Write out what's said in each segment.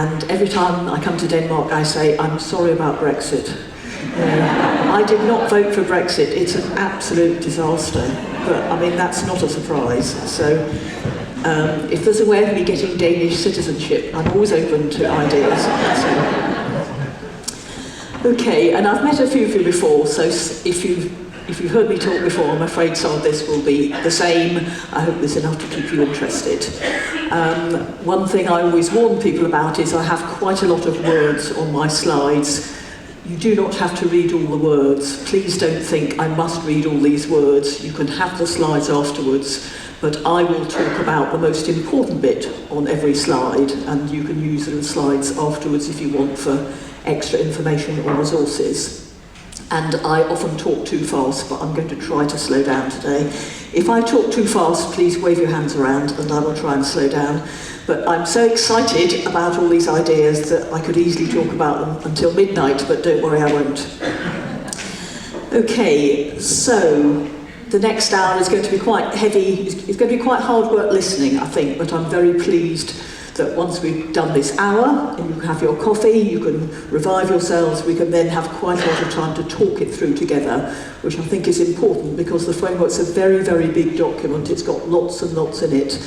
And every time I come to Denmark, I say, I'm sorry about Brexit. I did not vote for Brexit. It's an absolute disaster. But, I mean, that's not a surprise. So, if there's a way of me getting Danish citizenship, I'm always open to ideas. So. Okay, and I've met a few of you before, so if you've heard me talk before, I'm afraid some of this will be the same. I hope there's enough to keep you interested. One thing I always warn people about is I have quite a lot of words on my slides. You do not have to read all the words. Please don't think I must read all these words. You can have the slides afterwards, but I will talk about the most important bit on every slide, and you can use the slides afterwards if you want for extra information or resources. And I often talk too fast, but I'm going to try to slow down today. If I talk too fast, please wave your hands around and I will try and slow down. But I'm so excited about all these ideas that I could easily talk about them until midnight, but don't worry, I won't. Okay, so the next hour is going to be quite heavy. It's going to be quite hard work listening, I think, but I'm very pleased that once we've done this hour, and you can have your coffee, you can revive yourselves, we can then have quite a lot of time to talk it through together, which I think is important because the framework's a very, very big document. It's got lots and lots in it.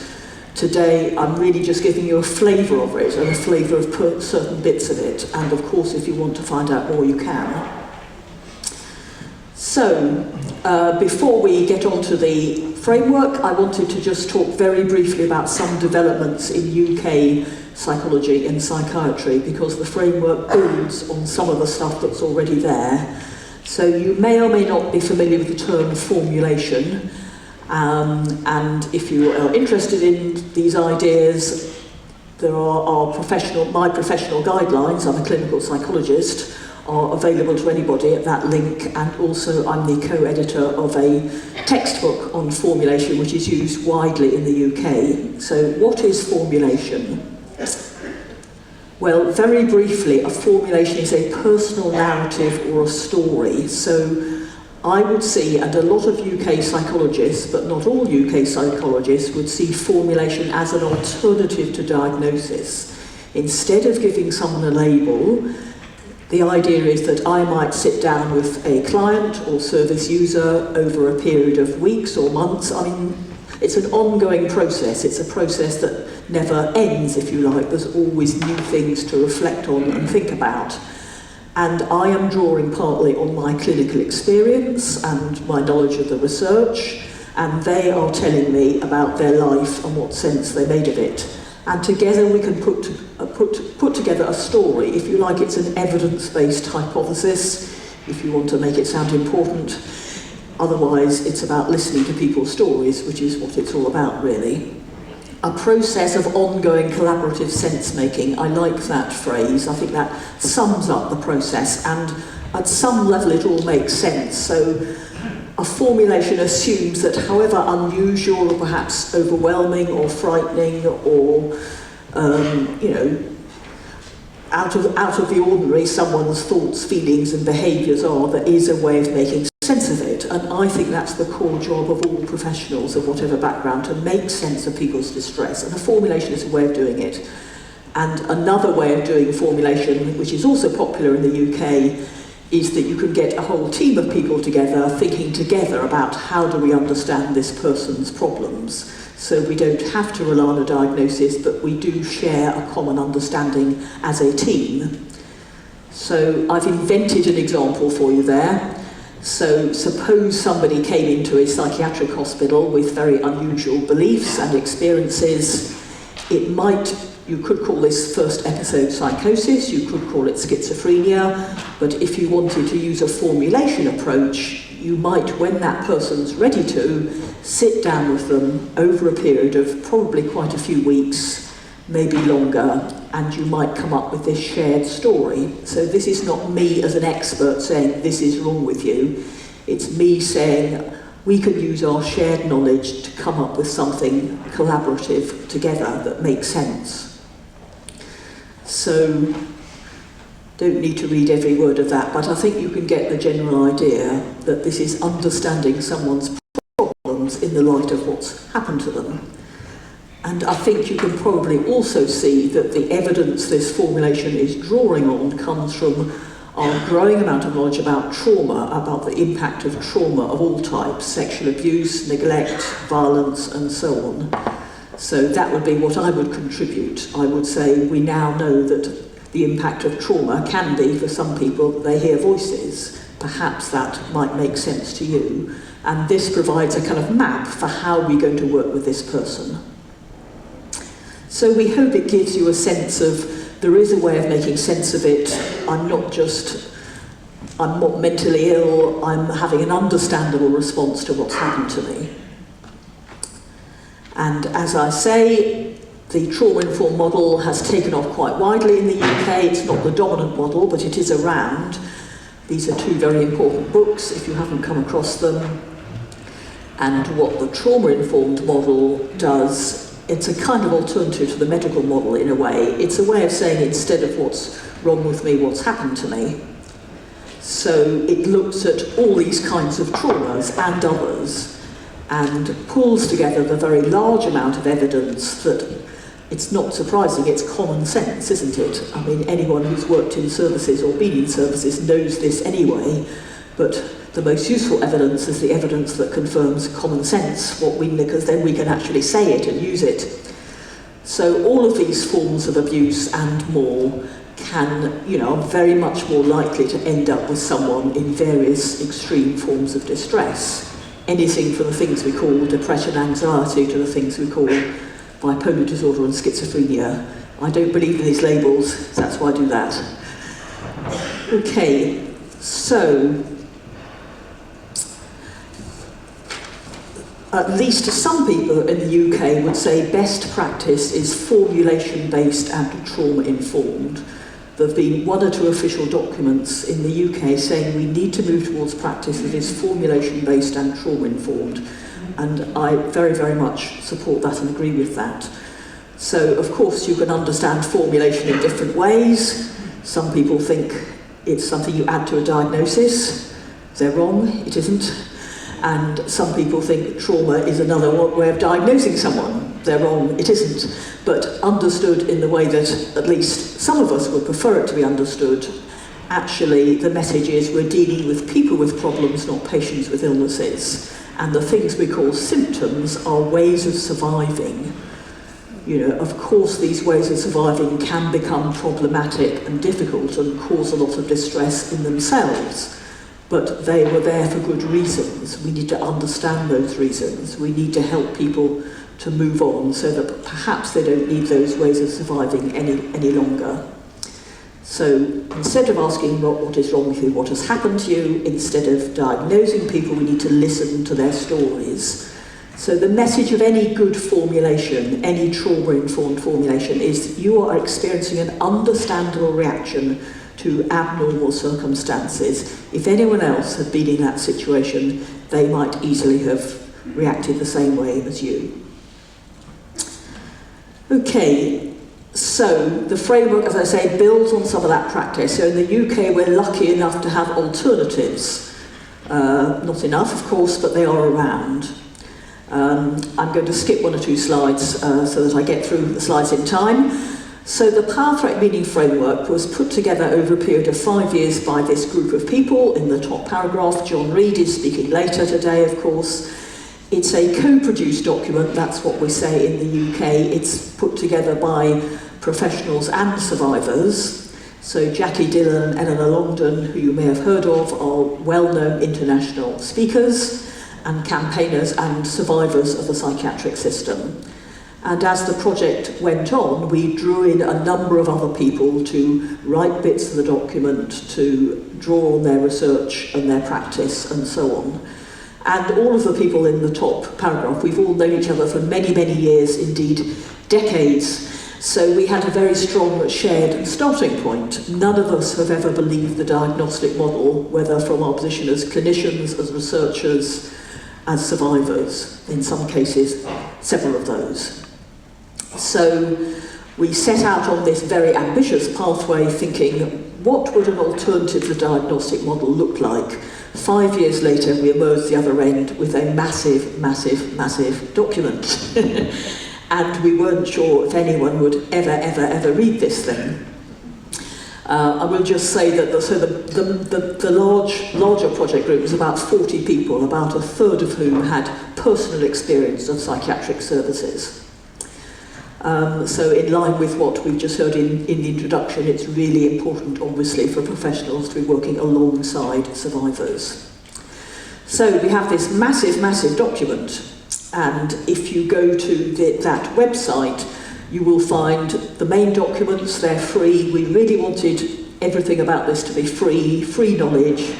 Today, I'm really just giving you a flavour of it and a flavour of certain bits of it. And of course, if you want to find out more, you can. So, before we get on to the framework, I wanted to just talk very briefly about some developments in UK psychology and psychiatry, because the framework builds on some of the stuff that's already there. So you may or may not be familiar with the term formulation, and if you are interested in these ideas, there are my professional guidelines. I'm a clinical psychologist, are available to anybody at that link, and also I'm the co-editor of a textbook on formulation which is used widely in the UK. So what is formulation? Well, very briefly, a formulation is a personal narrative or a story. So I would see, and a lot of UK psychologists, but not all UK psychologists, would see formulation as an alternative to diagnosis. Instead of giving someone a label, the idea is that I might sit down with a client or service user over a period of weeks or months. I mean, it's an ongoing process. It's a process that never ends, if you like. There's always new things to reflect on and think about. And I am drawing partly on my clinical experience and my knowledge of the research, and they are telling me about their life and what sense they made of it. And together we can put together a story. If you like, it's an evidence-based hypothesis, if you want to make it sound important. Otherwise, it's about listening to people's stories, which is what it's all about, really. A process of ongoing collaborative sense-making. I like that phrase. I think that sums up the process, and at some level it all makes sense. So a formulation assumes that however unusual or perhaps overwhelming or frightening or, out of the ordinary someone's thoughts, feelings and behaviours are, there is a way of making sense of it. And I think that's the core job of all professionals of whatever background, to make sense of people's distress. And a formulation is a way of doing it. And another way of doing formulation, which is also popular in the UK, is that you can get a whole team of people together, thinking together about how do we understand this person's problems. So we don't have to rely on a diagnosis, but we do share a common understanding as a team. So I've invented an example for you there. So suppose somebody came into a psychiatric hospital with very unusual beliefs and experiences. You could call this first episode psychosis, you could call it schizophrenia, but if you wanted to use a formulation approach, you might, when that person's ready to, sit down with them over a period of probably quite a few weeks, maybe longer, and you might come up with this shared story. So this is not me as an expert saying, this is wrong with you. It's me saying, we can use our shared knowledge to come up with something collaborative together that makes sense. So, don't need to read every word of that, but I think you can get the general idea that this is understanding someone's problems in the light of what's happened to them. And I think you can probably also see that the evidence this formulation is drawing on comes from our growing amount of knowledge about trauma, about the impact of trauma of all types, sexual abuse, neglect, violence, and so on. So that would be what I would contribute. I would say we now know that the impact of trauma can be, for some people, that they hear voices. Perhaps that might make sense to you. And this provides a kind of map for how we're going to work with this person. So we hope it gives you a sense of, there is a way of making sense of it. I'm not mentally ill, I'm having an understandable response to what's happened to me. And as I say, the trauma-informed model has taken off quite widely in the UK. It's not the dominant model, but it is around. These are two very important books, if you haven't come across them. And what the trauma-informed model does, it's a kind of alternative to the medical model in a way. It's a way of saying, instead of what's wrong with me, what's happened to me. So it looks at all these kinds of traumas and others, and pulls together the very large amount of evidence that it's not surprising, it's common sense, isn't it? I mean, anyone who's worked in services or been in services knows this anyway, but the most useful evidence is the evidence that confirms common sense, because then we can actually say it and use it. So all of these forms of abuse and more are very much more likely to end up with someone in various extreme forms of distress. Anything from the things we call depression, anxiety, to the things we call bipolar disorder and schizophrenia. I don't believe in these labels, so that's why I do that. Okay, so at least some people in the UK would say best practice is formulation-based and trauma-informed. There have been one or two official documents in the UK saying we need to move towards practice that is formulation-based and trauma-informed. And I very, very much support that and agree with that. So, of course, you can understand formulation in different ways. Some people think it's something you add to a diagnosis. They're wrong, it isn't. And some people think trauma is another way of diagnosing someone. They're wrong, it isn't. But understood in the way that at least some of us would prefer it to be understood, actually the message is we're dealing with people with problems, not patients with illnesses. And the things we call symptoms are ways of surviving. Of course these ways of surviving can become problematic and difficult and cause a lot of distress in themselves. But they were there for good reasons. We need to understand those reasons. We need to help people to move on so that perhaps they don't need those ways of surviving any longer. So instead of asking what is wrong with you, what has happened to you, instead of diagnosing people, we need to listen to their stories. So the message of any good formulation, any trauma-informed formulation, is you are experiencing an understandable reaction to abnormal circumstances. If anyone else had been in that situation, they might easily have reacted the same way as you. Okay, so the framework, as I say, builds on some of that practice. So in the UK, we're lucky enough to have alternatives. Not enough, of course, but they are around. I'm going to skip one or two slides so that I get through the slides in time. So the Power, Threat, Meaning framework was put together over a period of 5 years by this group of people. In the top paragraph, John Reed is speaking later today, of course. It's a co-produced document, that's what we say in the UK. It's put together by professionals and survivors. So Jackie Dillon and Eleanor Longdon, who you may have heard of, are well-known international speakers and campaigners and survivors of the psychiatric system. And as the project went on, we drew in a number of other people to write bits of the document, to draw on their research and their practice and so on. And all of the people in the top paragraph, we've all known each other for many, many years, indeed decades. So we had a very strong shared starting point. None of us have ever believed the diagnostic model, whether from our position as clinicians, as researchers, as survivors, in some cases, several of those. So we set out on this very ambitious pathway thinking, what would an alternative to the diagnostic model look like? 5 years later, we emerged the other end with a massive, massive, massive document. and we weren't sure if anyone would ever read this thing. I will just say that the larger project group was about 40 people, about a third of whom had personal experience of psychiatric services. So in line with what we've just heard in the introduction, it's really important, obviously, for professionals to be working alongside survivors. So we have this massive document, and if you go to that website, you will find the main documents. They're free. We really wanted everything about this to be free knowledge.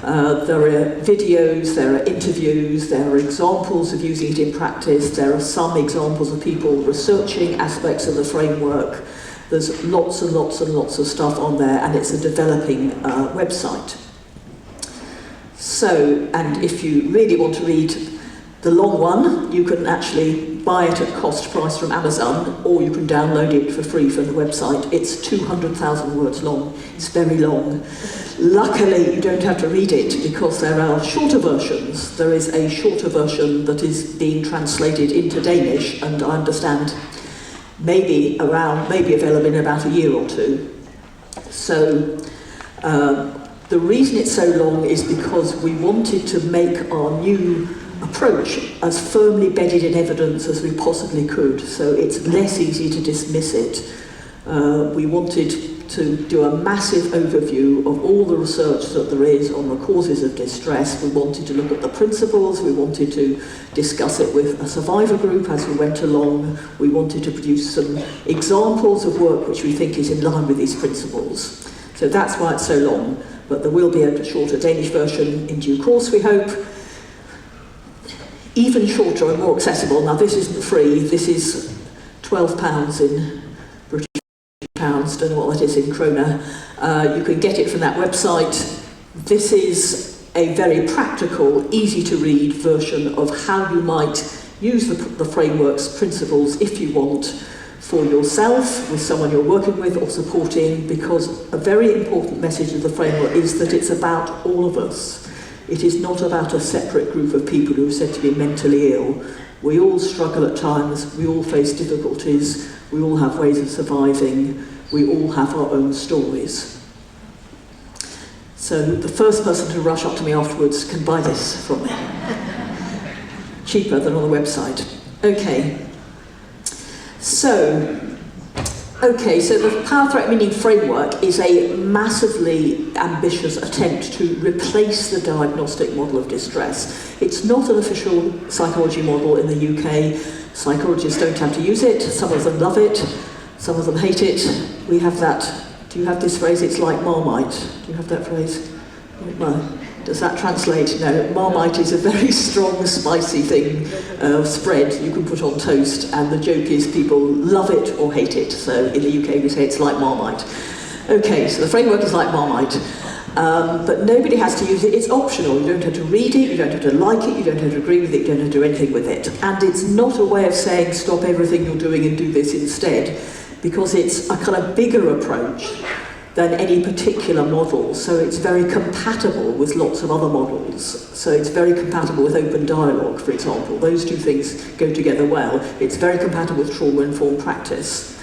There are videos, there are interviews, there are examples of using it in practice, there are some examples of people researching aspects of the framework. There's lots and lots of stuff on there, and it's a developing website. So, and if you really want to read the long one, you can actually buy it at cost price from Amazon, or you can download it for free from the website. It's 200,000 words long. It's very long. Luckily, you don't have to read it, because there are shorter versions. There is a shorter version that is being translated into Danish, and I understand maybe available in about a year or two. So the reason it's so long is because we wanted to make our new approach as firmly bedded in evidence as we possibly could, so it's less easy to dismiss it. We wanted to do a massive overview of all the research that there is on the causes of distress. We wanted to look at the principles. We wanted to discuss it with a survivor group as we went along. We wanted to produce some examples of work which we think is in line with these principles. So that's why it's so long, but there will be a shorter Danish version in due course, we hope. Even shorter and more accessible. Now this isn't free, this is £12 in British pounds, don't know what that is in krona. You can get it from that website. This is a very practical, easy to read version of how you might use the framework's principles if you want, for yourself, with someone you're working with or supporting, because a very important message of the framework is that it's about all of us. It is not about a separate group of people who are said to be mentally ill. We all struggle at times, we all face difficulties, we all have ways of surviving, we all have our own stories. So the first person to rush up to me afterwards can buy this from me. Cheaper than on the website. Okay. So the Power Threat Meaning Framework is a massively ambitious attempt to replace the diagnostic model of distress. It's not an official psychology model in the UK. Psychologists don't have to use it. Some of them love it, some of them hate it. We have that. Do you have this phrase? It's like Marmite. Do you have that phrase? Well, does that translate? No. Marmite is a very strong, spicy thing, spread you can put on toast, and the joke is people love it or hate it. So in the UK we say it's like Marmite. Okay, so the framework is like Marmite, but nobody has to use it. It's optional. You don't have to read it, you don't have to like it, you don't have to agree with it, you don't have to do anything with it. And it's not a way of saying stop everything you're doing and do this instead, because it's a kind of bigger approach than any particular model, so it's very compatible with lots of other models. So it's very compatible with open dialogue, for example. Those two things go together well. It's very compatible with trauma-informed practice.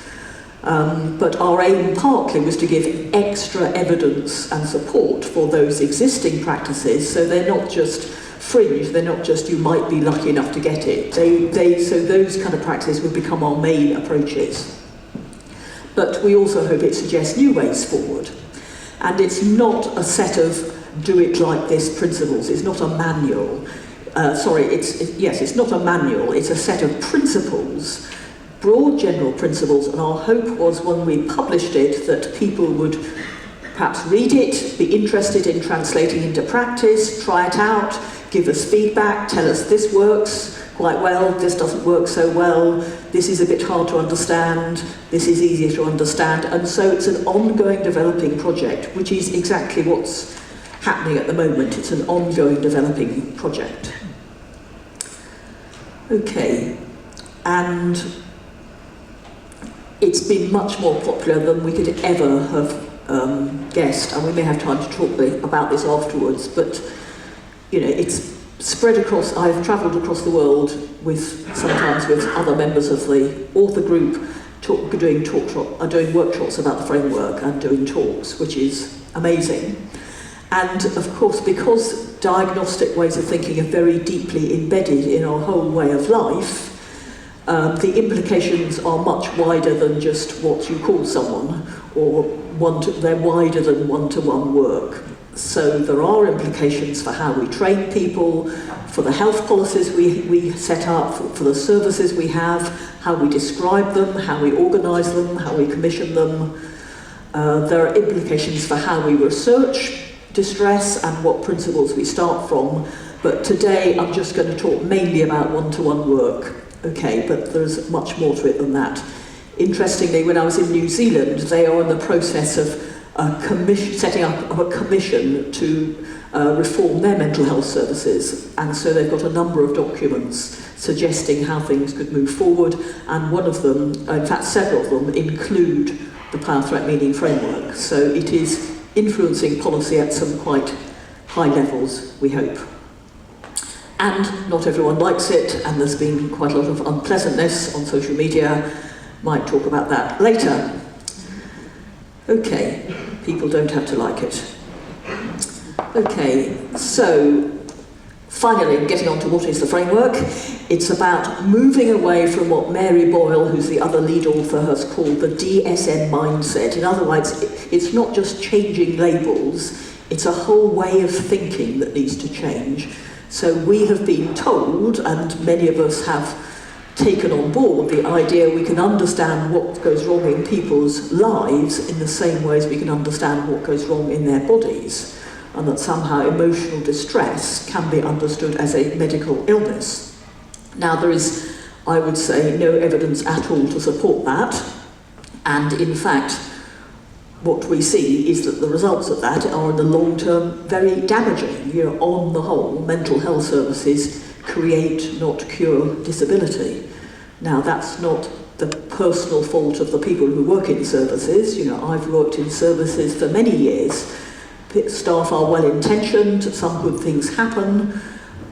But our aim partly was to give extra evidence and support for those existing practices, so they're not just fringe, they're not just you might be lucky enough to get it. So those kind of practices will become our main approaches. But we also hope it suggests new ways forward. And it's not a set of do-it-like-this principles. It's not a manual. It's not a manual. It's a set of principles, broad general principles, and our hope was when we published it that people would perhaps read it, be interested in translating into practice, try it out, give us feedback, tell us this works quite well, this doesn't work so well, this is a bit hard to understand, this is easier to understand, and so it's an ongoing developing project, which is exactly what's happening at the moment. It's an ongoing developing project. Okay, and it's been much more popular than we could ever have guessed, and we may have time to talk about this afterwards, but you know, spread across, I've travelled across the world sometimes with other members of the author group, doing workshops about the framework and doing talks, which is amazing. And of course, because diagnostic ways of thinking are very deeply embedded in our whole way of life, the implications are much wider than just what you call someone, or they're wider than one-to-one work. So there are implications for how we train people, for the health policies we set up, for the services we have, how we describe them, how we organise them, how we commission them. There are implications for how we research distress and what principles we start from. But today I'm just going to talk mainly about one-to-one work. Okay, but there's much more to it than that. Interestingly, when I was in New Zealand, they are in the process of setting up a commission to reform their mental health services, and so they've got a number of documents suggesting how things could move forward, and one of them, in fact several of them, include the power threat meaning framework. So it is influencing policy at some quite high levels, we hope. And not everyone likes it, and there's been quite a lot of unpleasantness on social media. Might talk about that later. Okay, people don't have to like it. Okay, so finally, getting on to what is the framework. It's about moving away from what Mary Boyle, who's the other lead author, has called the DSM mindset. In other words, it's not just changing labels, it's a whole way of thinking that needs to change. So we have been told, and many of us have taken on board, the idea we can understand what goes wrong in people's lives in the same way as we can understand what goes wrong in their bodies, and that somehow emotional distress can be understood as a medical illness. Now there is, I would say, no evidence at all to support that, and in fact what we see is that the results of that are in the long term very damaging. You know, on the whole, mental health services create, not cure, disability. Now that's not the personal fault of the people who work in services. You know, I've worked in services for many years. Staff are well intentioned, some good things happen,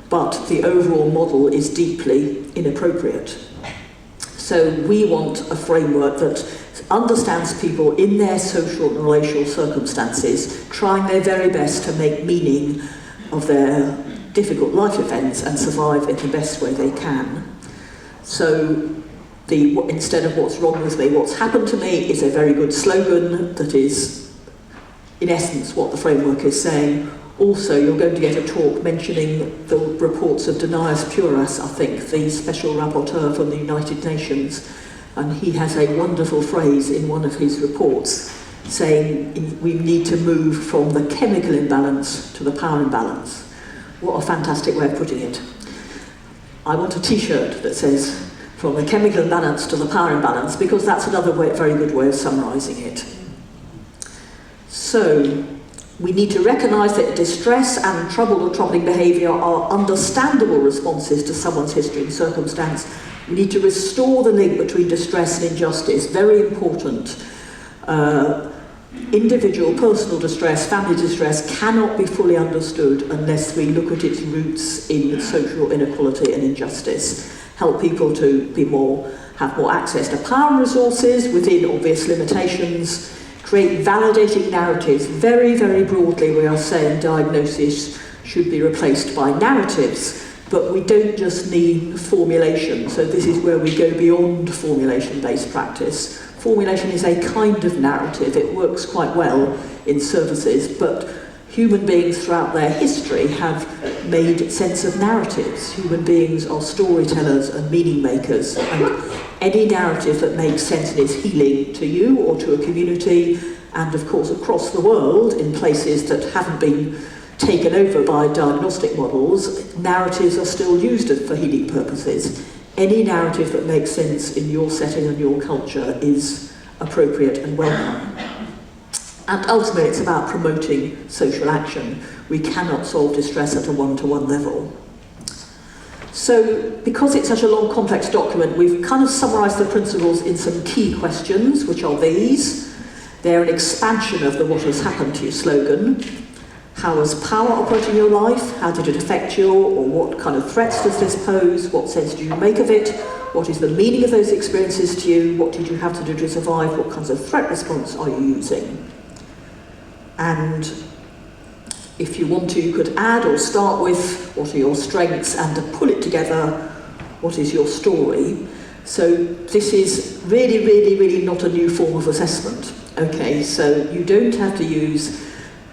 but the overall model is deeply inappropriate. So we want a framework that understands people in their social and relational circumstances, trying their very best to make meaning of their difficult life events and survive in the best way they can. So instead of what's wrong with me, what's happened to me is a very good slogan that is, in essence, what the framework is saying. Also, you're going to get a talk mentioning the reports of Denias Puras, I think, the special rapporteur from the United Nations, and he has a wonderful phrase in one of his reports saying we need to move from the chemical imbalance to the power imbalance. What a fantastic way of putting it. I want a t-shirt that says from the chemical imbalance to the power imbalance, because that's another very good way of summarising it. So we need to recognise that distress and troubled or troubling behaviour are understandable responses to someone's history and circumstance. We need to restore the link between distress and injustice, very important. Individual, personal distress, family distress cannot be fully understood unless we look at its roots in social inequality and injustice. Help people to have more access to power and resources within obvious limitations. Create validating narratives. Very, very broadly, we are saying diagnosis should be replaced by narratives. But we don't just need formulation, so this is where we go beyond formulation-based practice. Formulation is a kind of narrative, it works quite well in services, but human beings throughout their history have made sense of narratives. Human beings are storytellers and meaning makers, and any narrative that makes sense and is healing to you or to a community, and of course across the world in places that haven't been taken over by diagnostic models, narratives are still used for healing purposes. Any narrative that makes sense in your setting and your culture is appropriate and welcome. And ultimately it's about promoting social action. We cannot solve distress at a one-to-one level. So because it's such a long, complex document, we've kind of summarised the principles in some key questions, which are these. They're an expansion of the "What has happened to you" slogan. How has power operated in your life? How did it affect you? Or what kind of threats does this pose? What sense do you make of it? What is the meaning of those experiences to you? What did you have to do to survive? What kinds of threat response are you using? And if you want to, you could add or start with what are your strengths, and to pull it together, what is your story? So this is really, really, really not a new form of assessment. Okay, so you don't have to use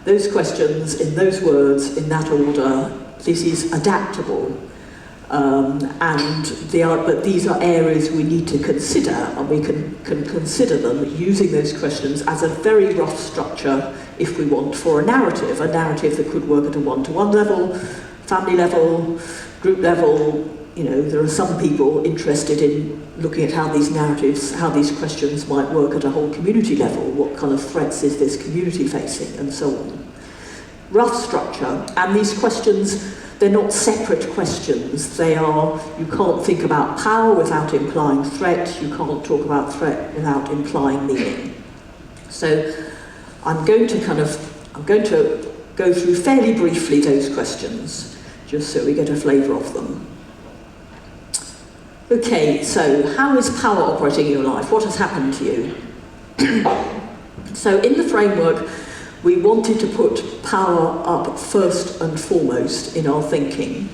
those questions in those words in that order. This is adaptable, but these are areas we need to consider, and we can consider them using those questions as a very rough structure if we want for a narrative that could work at a one-to-one level, family level, group level. You know, there are some people interested in looking at how these narratives, how these questions might work at a whole community level. What kind of threats is this community facing, and so on. Rough structure, and these questions, they're not separate questions. They are, you can't think about power without implying threat. You can't talk about threat without implying meaning. So I'm going to go through fairly briefly those questions, just so we get a flavour of them. Okay, so how is power operating in your life? What has happened to you? So in the framework, we wanted to put power up first and foremost in our thinking,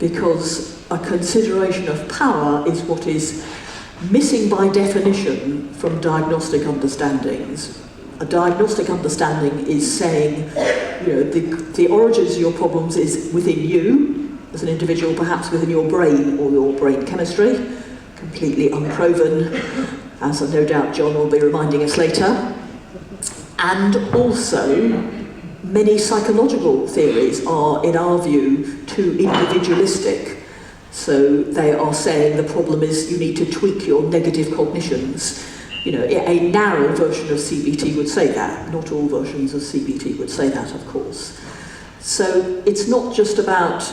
because a consideration of power is what is missing by definition from diagnostic understandings. A diagnostic understanding is saying, you know, the origins of your problems is within you, as an individual, perhaps within your brain or your brain chemistry, completely unproven, as no doubt John will be reminding us later. And also, many psychological theories are, in our view, too individualistic. So they are saying the problem is you need to tweak your negative cognitions. You know, a narrow version of CBT would say that. Not all versions of CBT would say that, of course. So it's not just about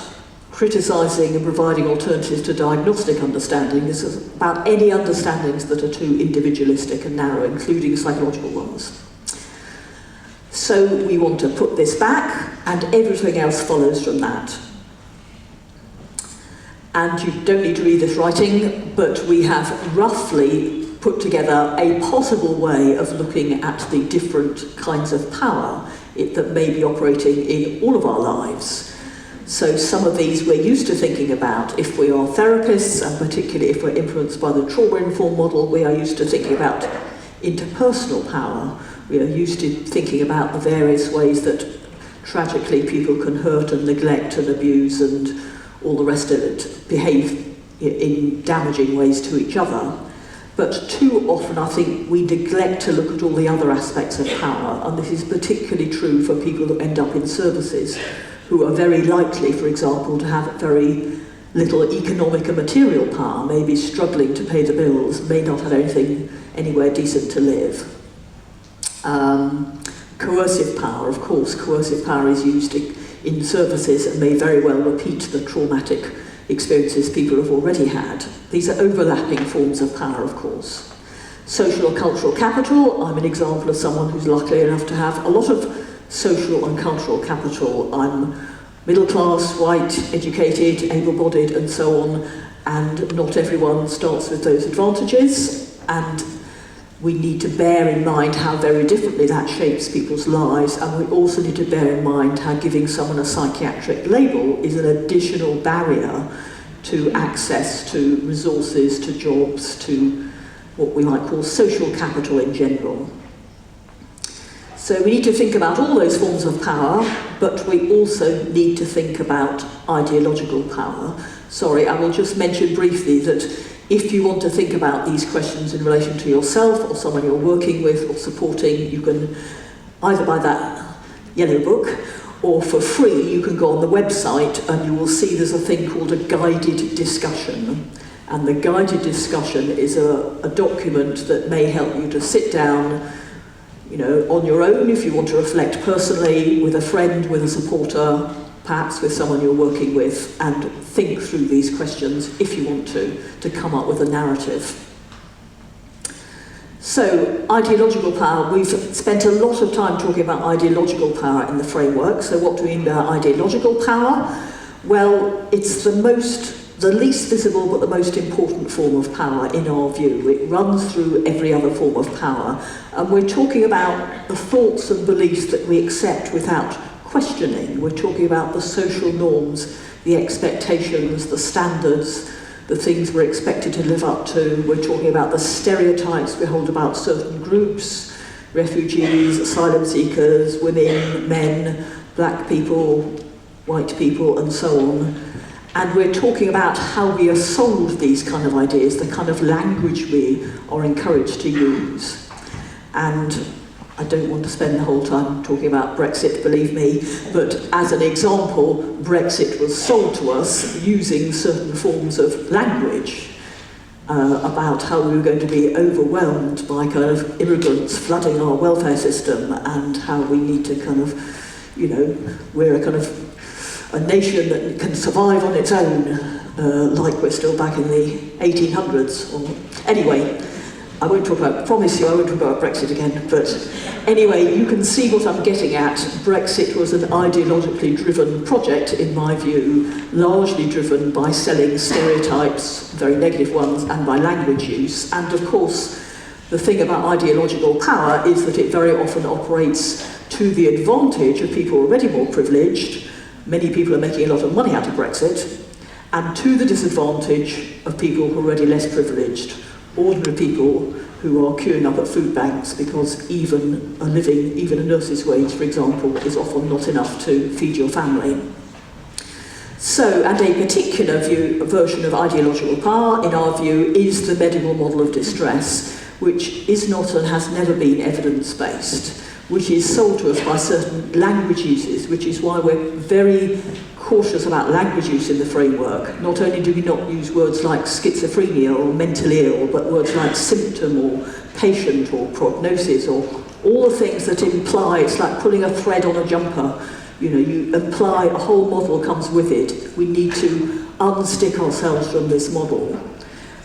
criticising and providing alternatives to diagnostic understanding. This is about any understandings that are too individualistic and narrow, including psychological ones. So we want to put this back, and everything else follows from that. And you don't need to read this writing, but we have roughly put together a possible way of looking at the different kinds of power that may be operating in all of our lives. So some of these we're used to thinking about if we are therapists, and particularly if we're influenced by the trauma-informed model, we are used to thinking about interpersonal power. We are used to thinking about the various ways that tragically people can hurt and neglect and abuse and all the rest of it, behave in damaging ways to each other. But too often I think we neglect to look at all the other aspects of power, and this is particularly true for people who end up in services, who are very likely, for example, to have very little economic and material power, may be struggling to pay the bills, may not have anything anywhere decent to live. Coercive power, of course, coercive power is used in services and may very well repeat the traumatic experiences people have already had. These are overlapping forms of power, of course. Social or cultural capital, I'm an example of someone who's lucky enough to have a lot of social and cultural capital. I'm middle class, white, educated, able-bodied, and so on, and not everyone starts with those advantages, and we need to bear in mind how very differently that shapes people's lives, and we also need to bear in mind how giving someone a psychiatric label is an additional barrier to access to resources, to jobs, to what we might call social capital in general. So we need to think about all those forms of power, but we also need to think about ideological power. Sorry, I will just mention briefly that if you want to think about these questions in relation to yourself or someone you're working with or supporting, you can either buy that yellow book, or for free you can go on the website and you will see there's a thing called a guided discussion. And the guided discussion is a document that may help you to sit down, you know, on your own if you want to reflect personally, with a friend, with a supporter, perhaps with someone you're working with, and think through these questions if you want to come up with a narrative. So, ideological power, we've spent a lot of time talking about ideological power in the framework. So what do we mean by ideological power? Well, it's the least visible but the most important form of power in our view. It runs through every other form of power. And we're talking about the thoughts and beliefs that we accept without questioning. We're talking about the social norms, the expectations, the standards, the things we're expected to live up to. We're talking about the stereotypes we hold about certain groups, refugees, asylum seekers, women, men, black people, white people, and so on. And we're talking about how we are sold these kind of ideas, the kind of language we are encouraged to use. And I don't want to spend the whole time talking about Brexit, believe me, but as an example, Brexit was sold to us using certain forms of language about how we were going to be overwhelmed by kind of immigrants flooding our welfare system, and how we need to kind of, you know, we're a kind of a nation that can survive on its own, like we're still back in the 1800s. Anyway, I promise you I won't talk about Brexit again, but anyway, you can see what I'm getting at. Brexit was an ideologically driven project, in my view, largely driven by selling stereotypes, very negative ones, and by language use. And of course, the thing about ideological power is that it very often operates to the advantage of people already more privileged. Many people are making a lot of money out of Brexit, and to the disadvantage of people who are already less privileged. Ordinary people who are queuing up at food banks because even a nurse's wage, for example, is often not enough to feed your family. So, and a particular version of ideological power, in our view, is the medical model of distress, which is not and has never been evidence-based, which is sold to us by certain language uses, which is why we're very cautious about language use in the framework. Not only do we not use words like schizophrenia or mentally ill, but words like symptom or patient or prognosis, or all the things that imply, it's like pulling a thread on a jumper. You know, you imply a whole model comes with it. We need to unstick ourselves from this model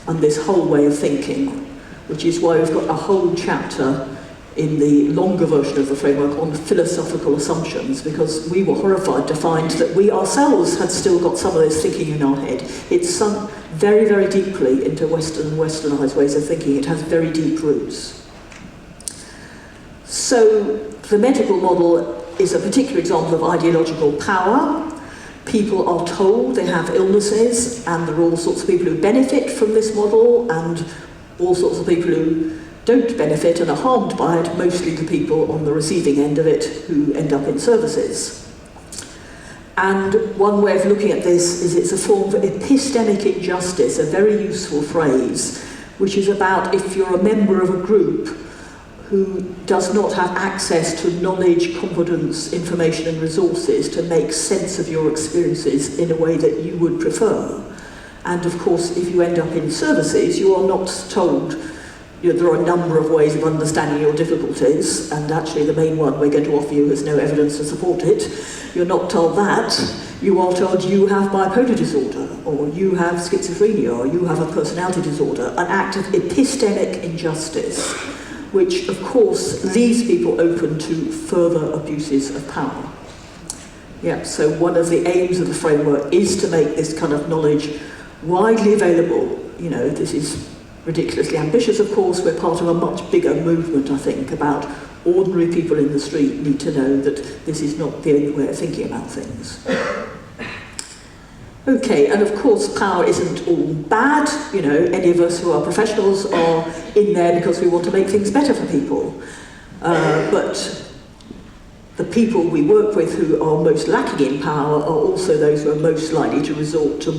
and this whole way of thinking, which is why we've got a whole chapter in the longer version of the framework on philosophical assumptions, because we were horrified to find that we ourselves had still got some of this thinking in our head. It's sunk very, very deeply into westernized ways of thinking. It has very deep roots. So the medical model is a particular example of ideological power. People are told they have illnesses, and there are all sorts of people who benefit from this model, and all sorts of people who don't benefit and are harmed by it, mostly the people on the receiving end of it who end up in services. And one way of looking at this is it's a form of epistemic injustice, a very useful phrase, which is about if you're a member of a group who does not have access to knowledge, competence, information and resources to make sense of your experiences in a way that you would prefer. And of course, if you end up in services, you are not told. There are a number of ways of understanding your difficulties, and actually the main one we're going to offer you has no evidence to support it. You're not told that. You are told you have bipolar disorder, or you have schizophrenia, or you have a personality disorder, an act of epistemic injustice, which of course leaves people open to further abuses of power. Yeah, so one of the aims of the framework is to make this kind of knowledge widely available. You know, this is ridiculously ambitious, of course. We're part of a much bigger movement, I think, about ordinary people in the street need to know that this is not the only way of thinking about things. Okay, and of course power isn't all bad. You know, any of us who are professionals are in there because we want to make things better for people. But the people we work with who are most lacking in power are also those who are most likely to resort to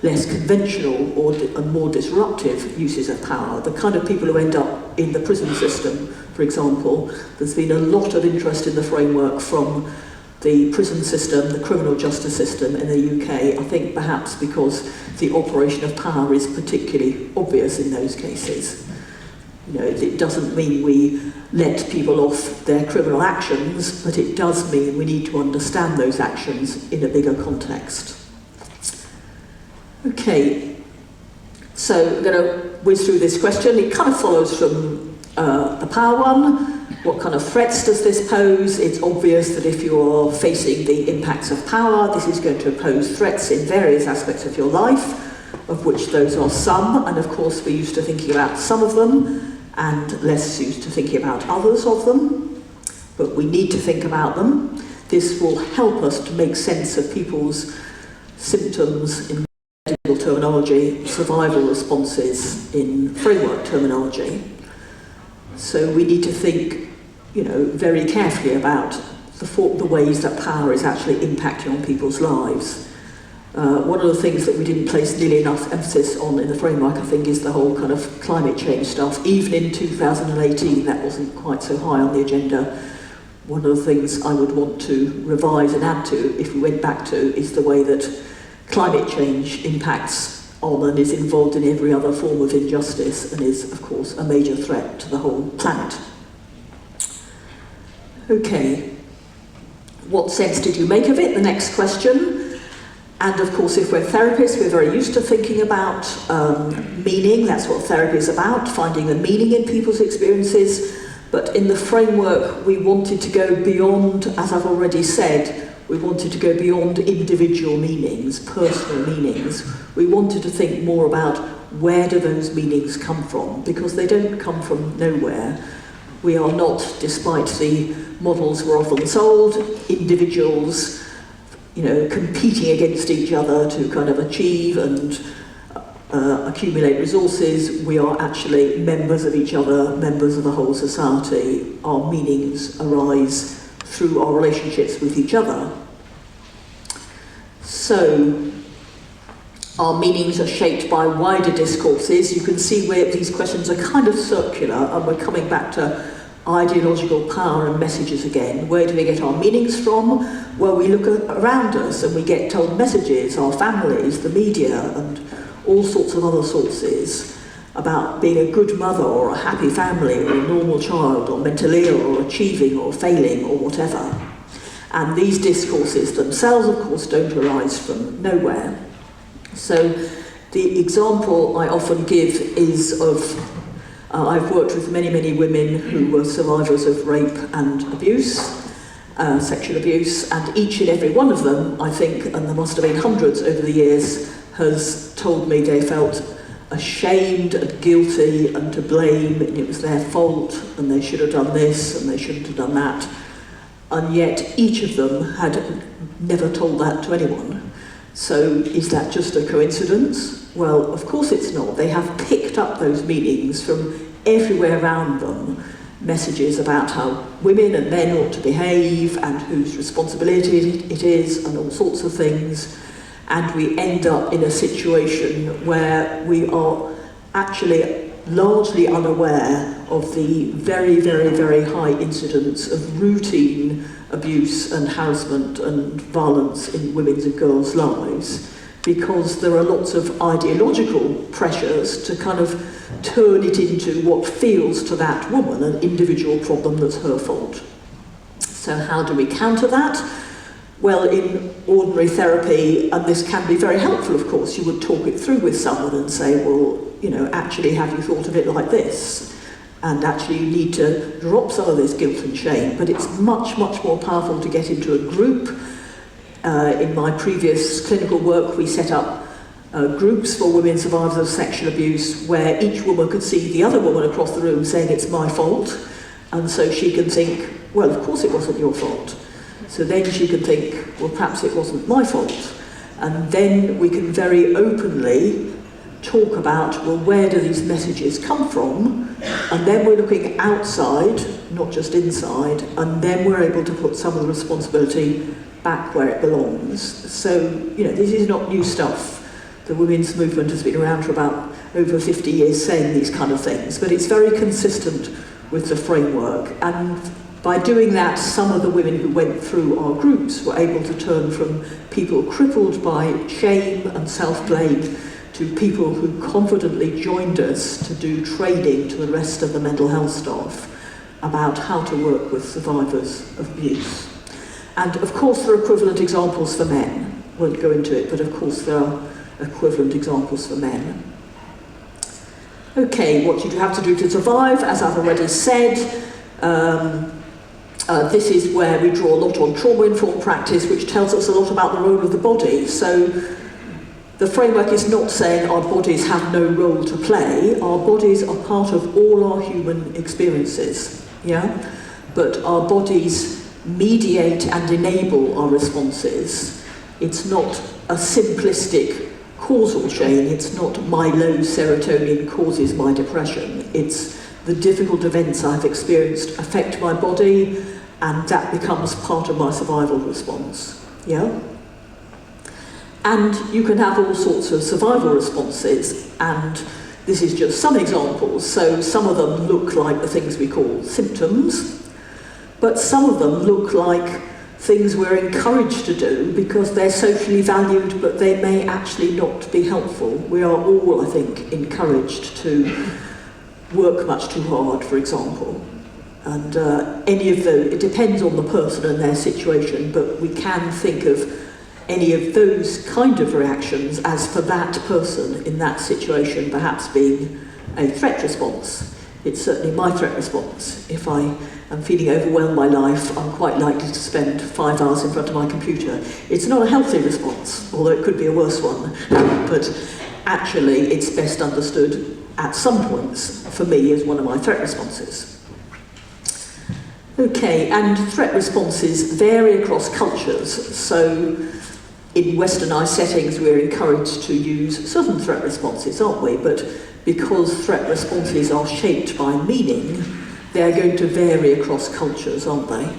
less conventional and more disruptive uses of power. The kind of people who end up in the prison system, for example. There's been a lot of interest in the framework from the prison system, the criminal justice system in the UK, I think perhaps because the operation of power is particularly obvious in those cases. You know, it doesn't mean we let people off their criminal actions, but it does mean we need to understand those actions in a bigger context. Okay, so I'm going to whiz through this question. It kind of follows from The power one, what kind of threats does this pose? It's obvious that if you're facing the impacts of power, this is going to pose threats in various aspects of your life, of which those are some, and of course we're used to thinking about some of them, and less used to thinking about others of them, but we need to think about them. This will help us to make sense of people's symptoms in medical terminology, survival responses in framework terminology. So we need to think, very carefully about the ways that power is actually impacting on people's lives. One of the things that we didn't place nearly enough emphasis on in the framework, I think, is the whole kind of climate change stuff. Even in 2018, that wasn't quite so high on the agenda. One of the things I would want to revise and add to, if we went back to, is the way that climate change impacts on and is involved in every other form of injustice and is, of course, a major threat to the whole planet. Okay, what sense did you make of it? The next question. And of course, if we're therapists, we're very used to thinking about meaning. That's what therapy is about, finding the meaning in people's experiences. But in the framework, we wanted to go beyond, as I've already said, we wanted to go beyond individual meanings, personal meanings. We wanted to think more about where do those meanings come from, because they don't come from nowhere. We are not, despite the models we're often sold, individuals, competing against each other to kind of achieve and accumulate resources. We are actually members of each other, members of the whole society. Our meanings arise through our relationships with each other. So, our meanings are shaped by wider discourses. You can see where these questions are kind of circular, and we're coming back to ideological power and messages again. Where do we get our meanings from? Well, we look around us and we get told messages, our families, the media, and all sorts of other sources about being a good mother or a happy family or a normal child or mentally ill or achieving or failing or whatever. And these discourses themselves, of course, don't arise from nowhere. So the example I often give is of, I've worked with many, many women who were survivors of rape and abuse, sexual abuse, and each and every one of them, I think, and there must have been hundreds over the years, has told me they felt ashamed and guilty and to blame, and it was their fault, and they should have done this, and they shouldn't have done that. And yet each of them had never told that to anyone. So is that just a coincidence? Well, of course it's not. They have picked up those meanings from everywhere around them. Messages about how women and men ought to behave and whose responsibility it is and all sorts of things. And we end up in a situation where we are actually largely unaware of the very, very, very high incidence of routine abuse and harassment and violence in women's and girls' lives, because there are lots of ideological pressures to kind of turn it into what feels to that woman an individual problem that's her fault. So how do we counter that? Well, in ordinary therapy, and this can be very helpful, of course, you would talk it through with someone and say, well, actually, have you thought of it like this? And actually, you need to drop some of this guilt and shame, but it's much, much more powerful to get into a group. In my previous clinical work, we set up groups for women survivors of sexual abuse, where each woman could see the other woman across the room saying it's my fault, and so she can think, well, of course it wasn't your fault. So then she can think, well, perhaps it wasn't my fault. And then we can very openly talk about, well, where do these messages come from? And then we're looking outside, not just inside, and then we're able to put some of the responsibility back where it belongs. So, this is not new stuff. The women's movement has been around for about over 50 years saying these kind of things, but it's very consistent with the framework. And by doing that, some of the women who went through our groups were able to turn from people crippled by shame and self-blame to people who confidently joined us to do training to the rest of the mental health staff about how to work with survivors of abuse. And of course there are equivalent examples for men. I won't go into it, but of course there are equivalent examples for men. Okay, what you have to do to survive, as I've already said. This is where we draw a lot on trauma-informed practice, which tells us a lot about the role of the body. So the framework is not saying our bodies have no role to play. Our bodies are part of all our human experiences, yeah? But our bodies mediate and enable our responses. It's not a simplistic causal chain. It's not my low serotonin causes my depression. It's the difficult events I've experienced affect my body, and that becomes part of my survival response, yeah? And you can have all sorts of survival responses, and this is just some examples. So some of them look like the things we call symptoms, but some of them look like things we're encouraged to do because they're socially valued, but they may actually not be helpful. We are all, I think, encouraged to work much too hard, for example. And any of those, it depends on the person and their situation, but we can think of any of those kind of reactions as, for that person in that situation, perhaps being a threat response. It's certainly my threat response. If I am feeling overwhelmed by life, I'm quite likely to spend 5 hours in front of my computer. It's not a healthy response, although it could be a worse one, but actually it's best understood at some points, for me, as one of my threat responses. Okay, and threat responses vary across cultures. So in westernised settings, we're encouraged to use certain threat responses, aren't we? But because threat responses are shaped by meaning, they're going to vary across cultures, aren't they?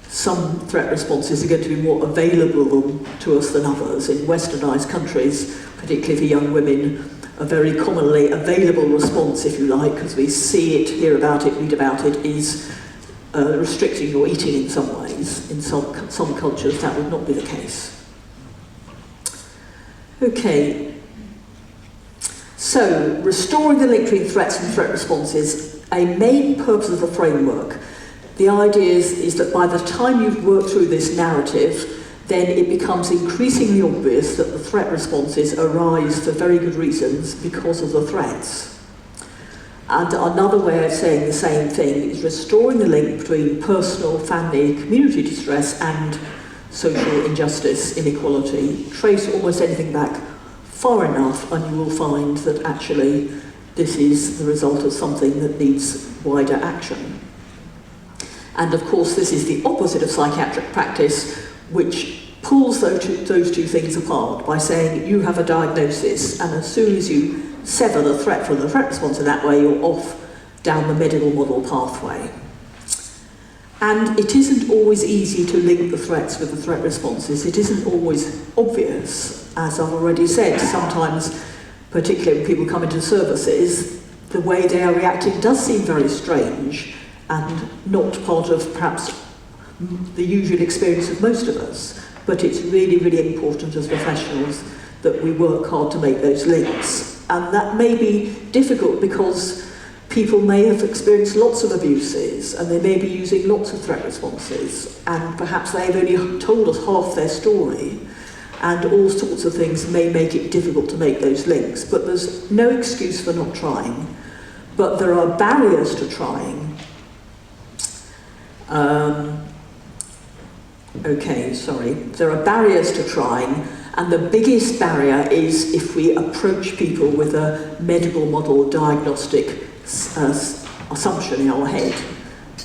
Some threat responses are going to be more available to us than others. In westernised countries, particularly for young women, a very commonly available response, if you like, because we see it, hear about it, read about it, is restricting your eating in some ways. In some cultures, that would not be the case. Okay, so restoring the link between threats and threat responses, a main purpose of the framework. The idea is that by the time you've worked through this narrative, then it becomes increasingly obvious that the threat responses arise for very good reasons because of the threats. And another way of saying the same thing is restoring the link between personal, family, community distress and social injustice, inequality. Trace almost anything back far enough and you will find that actually this is the result of something that needs wider action. And of course this is the opposite of psychiatric practice, which pulls those two things apart by saying you have a diagnosis, and as soon as you sever the threat from the threat response in that way, you're off down the medical model pathway. And it isn't always easy to link the threats with the threat responses. It isn't always obvious. As I've already said, sometimes, particularly when people come into services, the way they are reacting does seem very strange and not part of perhaps the usual experience of most of us. But it's really, really important as professionals that we work hard to make those links. And that may be difficult because people may have experienced lots of abuses and they may be using lots of threat responses, and perhaps they've only told us half their story, and all sorts of things may make it difficult to make those links. But there's no excuse for not trying. But there are barriers to trying. There are barriers to trying, and the biggest barrier is if we approach people with a medical model diagnostic assumption in our head.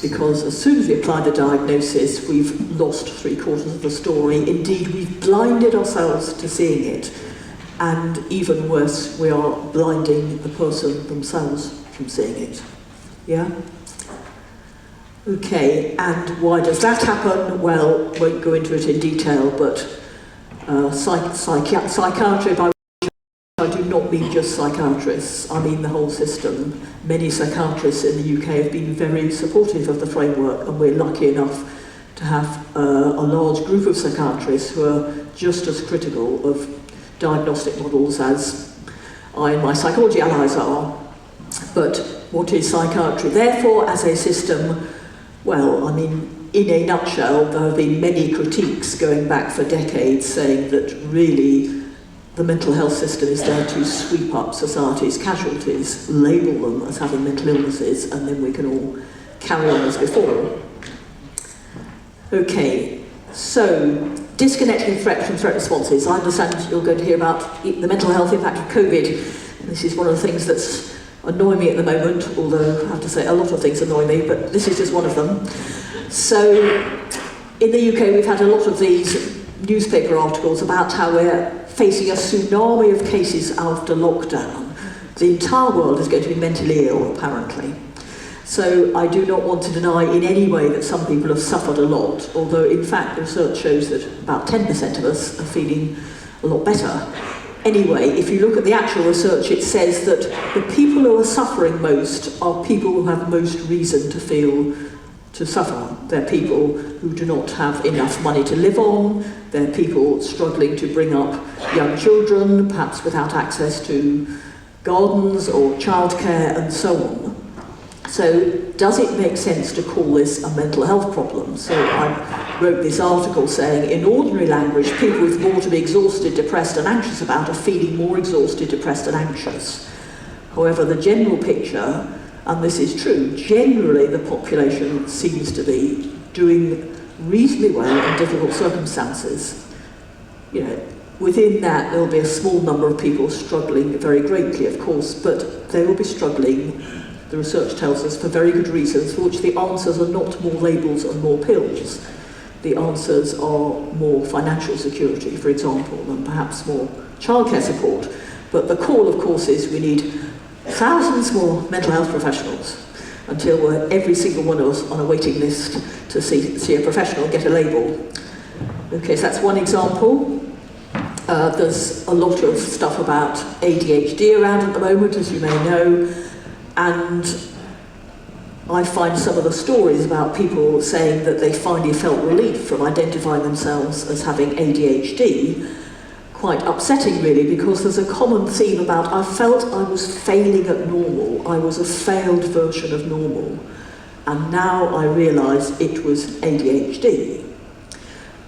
Because as soon as we apply the diagnosis, we've lost 3/4 of the story. Indeed, we've blinded ourselves to seeing it. And even worse, we are blinding the person themselves from seeing it. Yeah? Okay, and why does that happen? Well, won't go into it in detail, but psychiatry, by which I do not mean just psychiatrists, I mean the whole system. Many psychiatrists in the UK have been very supportive of the framework, and we're lucky enough to have a large group of psychiatrists who are just as critical of diagnostic models as I and my psychology allies are. But what is psychiatry? Therefore, as a system, well, I mean, in a nutshell, there have been many critiques going back for decades saying that really the mental health system is there to sweep up society's casualties, label them as having mental illnesses, and then we can all carry on as before. Okay, so disconnecting threat from threat responses. I understand you're going to hear about the mental health impact of COVID. This is one of the things that's annoying me at the moment, although I have to say a lot of things annoy me, but this is just one of them. So in the UK we've had a lot of these newspaper articles about how we're facing a tsunami of cases after lockdown. The entire world is going to be mentally ill, apparently. So I do not want to deny in any way that some people have suffered a lot, although in fact research shows that about 10% of us are feeling a lot better. Anyway, if you look at the actual research, it says that the people who are suffering most are people who have most reason to suffer. They're people who do not have enough money to live on. They're people struggling to bring up young children, perhaps without access to gardens or childcare and so on. So does it make sense to call this a mental health problem? So I wrote this article saying, in ordinary language, people with more to be exhausted, depressed and anxious about are feeling more exhausted, depressed and anxious. However, the general picture, and this is true, generally the population seems to be doing reasonably well in difficult circumstances. You know, within that there will be a small number of people struggling very greatly, of course, but they will be struggling, the research tells us, for very good reasons, for which the answers are not more labels and more pills. The answers are more financial security, for example, and perhaps more childcare support. But the call, of course, is we need thousands more mental health professionals until we're every single one of us on a waiting list to see a professional get a label. Okay, so that's one example. There's a lot of stuff about ADHD around at the moment, as you may know, and I find some of the stories about people saying that they finally felt relief from identifying themselves as having ADHD quite upsetting, really, because there's a common theme about I felt I was failing at normal, I was a failed version of normal, and now I realise it was ADHD.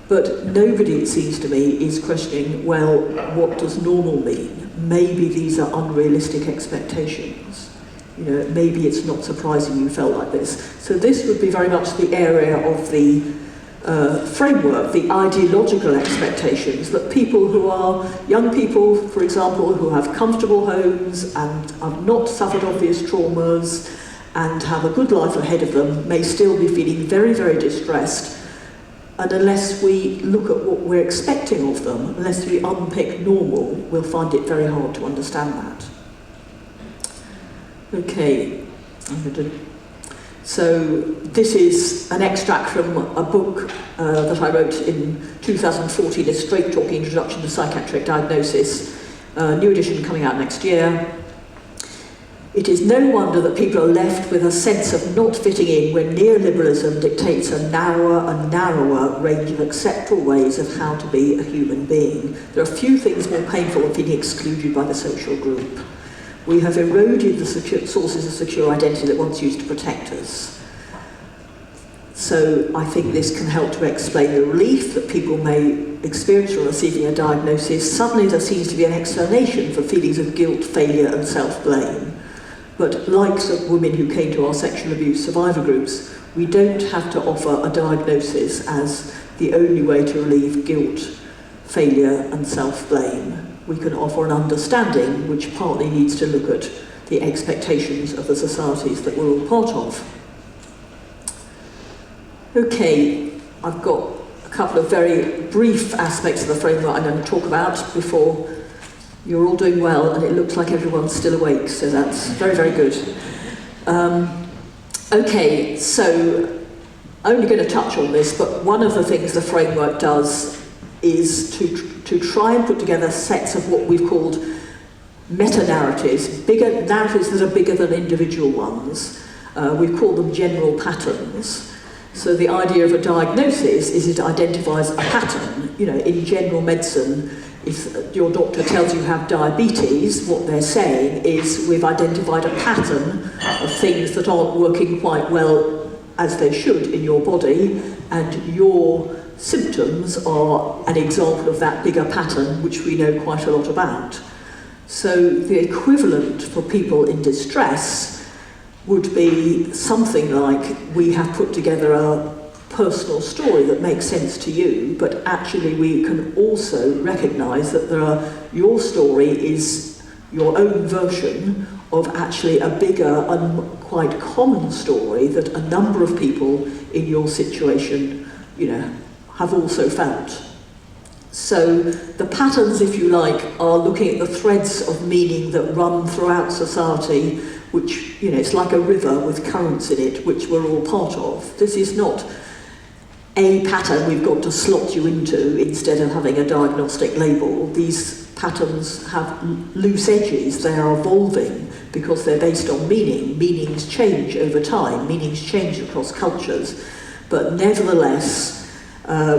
But nobody, it seems to me, is questioning, well, what does normal mean? Maybe these are unrealistic expectations. You know, maybe it's not surprising you felt like this. So this would be very much the area of the framework, the ideological expectations that people who are, young people, for example, who have comfortable homes and have not suffered obvious traumas and have a good life ahead of them may still be feeling very, very distressed. And unless we look at what we're expecting of them, unless we unpick normal, we'll find it very hard to understand that. Okay, so this is an extract from a book that I wrote in 2014, a straight-talking introduction to psychiatric diagnosis, new edition coming out next year. It is no wonder that people are left with a sense of not fitting in when neoliberalism dictates a narrower and narrower range of acceptable ways of how to be a human being. There are few things more painful than feeling excluded by the social group. We have eroded the sources of secure identity that once used to protect us. So I think this can help to explain the relief that people may experience from receiving a diagnosis. Suddenly there seems to be an explanation for feelings of guilt, failure and self-blame. But like some women who came to our sexual abuse survivor groups, we don't have to offer a diagnosis as the only way to relieve guilt, failure and self-blame. We can offer an understanding which partly needs to look at the expectations of the societies that we're all part of. Okay, I've got a couple of very brief aspects of the framework I'm going to talk about before. You're all doing well, and it looks like everyone's still awake, so that's very, very good. Okay, so I'm only going to touch on this, but one of the things the framework does is to try and put together sets of what we've called meta-narratives, bigger narratives that are bigger than individual ones. We've called them general patterns. So the idea of a diagnosis is it identifies a pattern. You know, in general medicine, if your doctor tells you have diabetes, what they're saying is we've identified a pattern of things that aren't working quite well as they should in your body, and your symptoms are an example of that bigger pattern, which we know quite a lot about. So the equivalent for people in distress would be something like, we have put together a personal story that makes sense to you, but actually we can also recognise that your story is your own version of actually a bigger and quite common story that a number of people in your situation, have also felt. So the patterns, if you like, are looking at the threads of meaning that run throughout society, which, it's like a river with currents in it, which we're all part of. This is not a pattern we've got to slot you into instead of having a diagnostic label. These patterns have loose edges, they are evolving because they're based on meaning. Meanings change over time, meanings change across cultures, but nevertheless,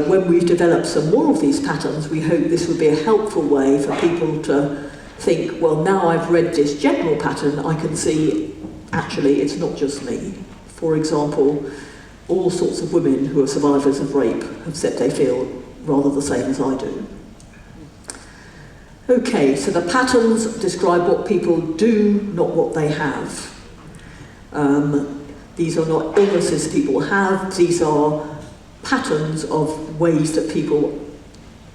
when we've developed some more of these patterns, we hope this would be a helpful way for people to think, well, now I've read this general pattern, I can see, actually, it's not just me. For example, all sorts of women who are survivors of rape have said they feel rather the same as I do. Okay, so the patterns describe what people do, not what they have. These are not illnesses people have, these are patterns of ways that people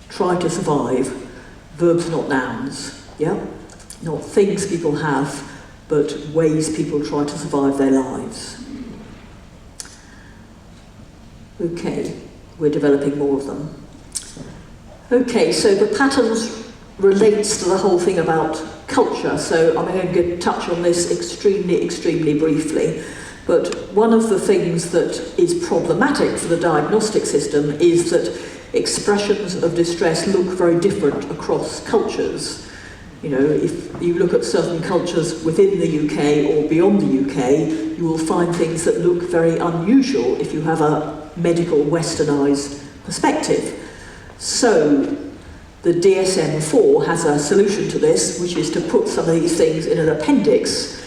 try to survive, verbs not nouns, yeah? Not things people have, but ways people try to survive their lives. Okay, we're developing more of them. Okay, so the patterns relates to the whole thing about culture, so I'm going to touch on this extremely briefly. But one of the things that is problematic for the diagnostic system is that expressions of distress look very different across cultures. If you look at certain cultures within the UK or beyond the UK, you will find things that look very unusual if you have a medical westernised perspective. So the DSM-4 has a solution to this, which is to put some of these things in an appendix,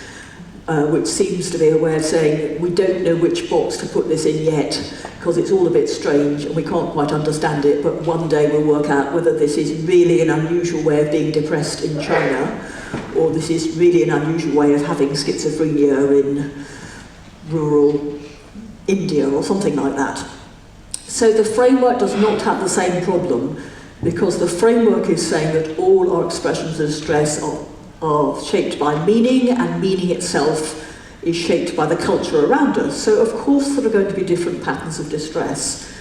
which seems to be a way of saying we don't know which box to put this in yet because it's all a bit strange and we can't quite understand it, but one day we'll work out whether this is really an unusual way of being depressed in China or this is really an unusual way of having schizophrenia in rural India or something like that. So the framework does not have the same problem because the framework is saying that all our expressions of distress are shaped by meaning, and meaning itself is shaped by the culture around us. So of course there are going to be different patterns of distress.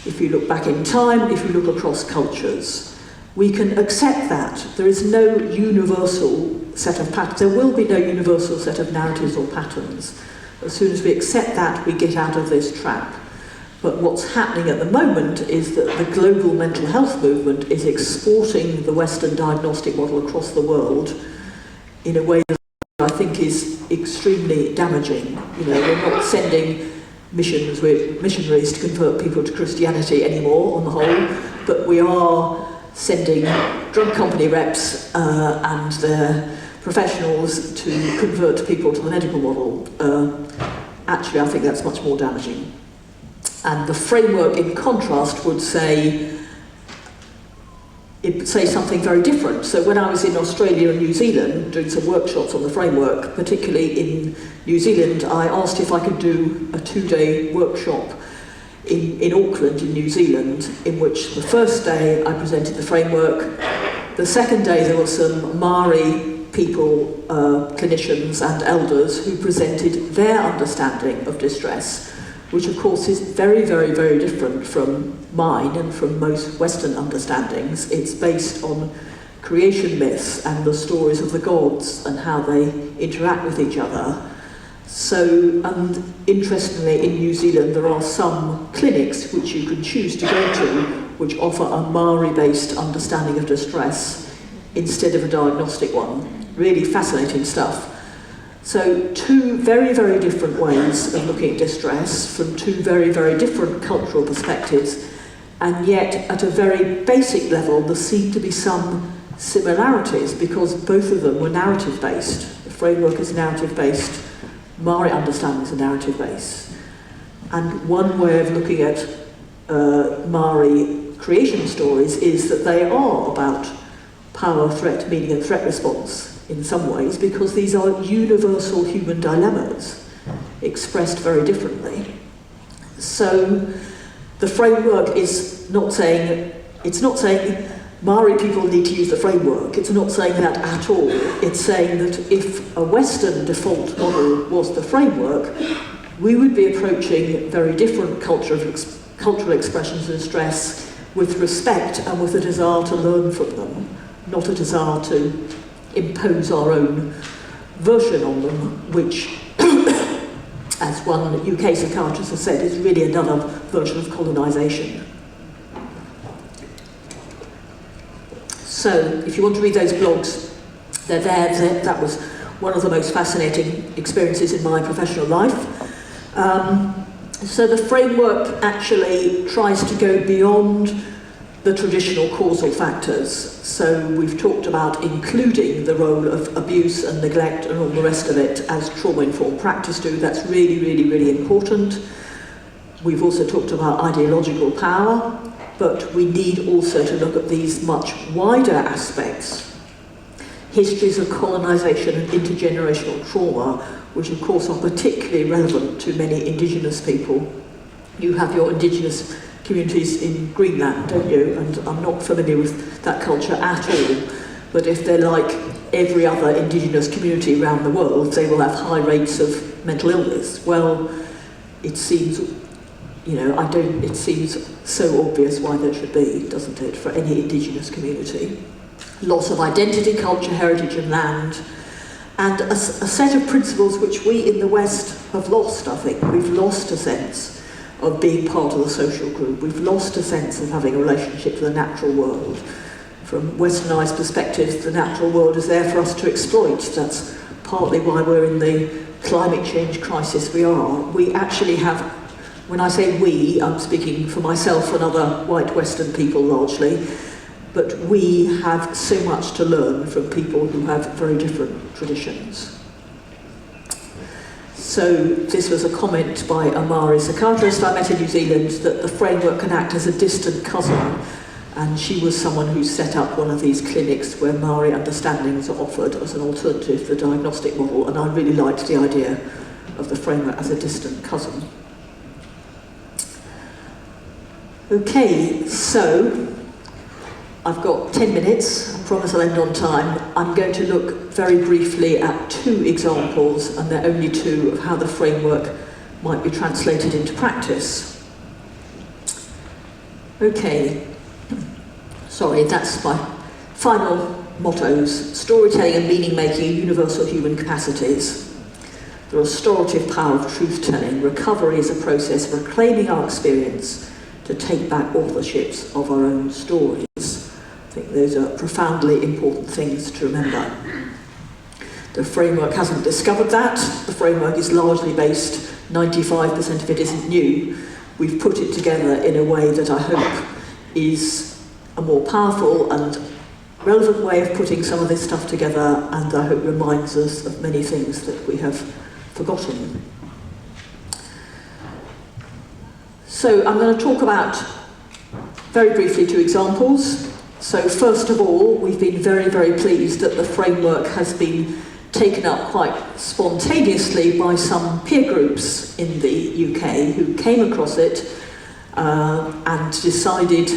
If you look back in time, if you look across cultures, we can accept that. There is no universal set of patterns. There will be no universal set of narratives or patterns. As soon as we accept that, we get out of this trap. But what's happening at the moment is that the global mental health movement is exporting the Western diagnostic model across the world in a way that I think is extremely damaging. We're not sending missionaries to convert people to Christianity anymore, on the whole, but we are sending drug company reps and their professionals to convert people to the medical model. Actually, I think that's much more damaging. And the framework, in contrast, would say something very different. So when I was in Australia and New Zealand doing some workshops on the framework, particularly in New Zealand, I asked if I could do a 2-day workshop in Auckland in New Zealand, in which the first day I presented the framework. The second day there were some Maori people, clinicians and elders, who presented their understanding of distress, which of course is very, very, very different from mine and from most Western understandings. It's based on creation myths and the stories of the gods and how they interact with each other. So, and interestingly, in New Zealand there are some clinics which you can choose to go to which offer a Maori-based understanding of distress instead of a diagnostic one. Really fascinating stuff. So two very, very different ways of looking at distress from two very, very different cultural perspectives, and yet at a very basic level there seem to be some similarities because both of them were narrative-based. The framework is narrative-based, Maori understandings are narrative-based. And one way of looking at Maori creation stories is that they are about power, threat, meaning and threat response in some ways, because these are universal human dilemmas expressed very differently. So the framework is not saying, it's not saying Maori people need to use the framework, it's not saying that at all. It's saying that if a Western default model was the framework, we would be approaching very different cultural expressions of stress with respect and with a desire to learn from them, not a desire to impose our own version on them, which, as one UK psychiatrist has said, is really another version of colonisation. So, if you want to read those blogs, they're there. That was one of the most fascinating experiences in my professional life. So the framework actually tries to go beyond the traditional causal factors. So we've talked about including the role of abuse and neglect and all the rest of it as trauma-informed practice do. That's really, really, really important. We've also talked about ideological power, but we need also to look at these much wider aspects. Histories of colonisation and intergenerational trauma, which of course are particularly relevant to many Indigenous people. You have your Indigenous communities in Greenland, don't you? And I'm not familiar with that culture at all, but if they're like every other Indigenous community around the world, they will have high rates of mental illness. Well, it seems, it seems so obvious why that should be, doesn't it, for any Indigenous community. Loss of identity, culture, heritage and land, and a set of principles which we in the West have lost, I think. We've lost a sense of being part of the social group. We've lost a sense of having a relationship to the natural world. From Westernized perspectives, the natural world is there for us to exploit. That's partly why we're in the climate change crisis we are. We actually have, when I say we, I'm speaking for myself and other white Western people largely, but we have so much to learn from people who have very different traditions. So this was a comment by a Maori psychiatrist I met in New Zealand, that the framework can act as a distant cousin, and she was someone who set up one of these clinics where Maori understandings are offered as an alternative to the diagnostic model, and I really liked the idea of the framework as a distant cousin. Okay, so I've got 10 minutes, I promise I'll end on time. I'm going to look very briefly at 2 examples, and they're only 2, of how the framework might be translated into practice. Okay, sorry, that's my final mottos. Storytelling and meaning-making, universal human capacities. The restorative power of truth-telling. Recovery is a process of reclaiming our experience to take back ownerships of our own stories. I think those are profoundly important things to remember. The framework hasn't discovered that. The framework is largely based, 95% of it isn't new. We've put it together in a way that I hope is a more powerful and relevant way of putting some of this stuff together, and I hope reminds us of many things that we have forgotten. So I'm going to talk about, very briefly, 2 examples. So first of all, we've been very, very pleased that the framework has been taken up quite spontaneously by some peer groups in the UK who came across it and decided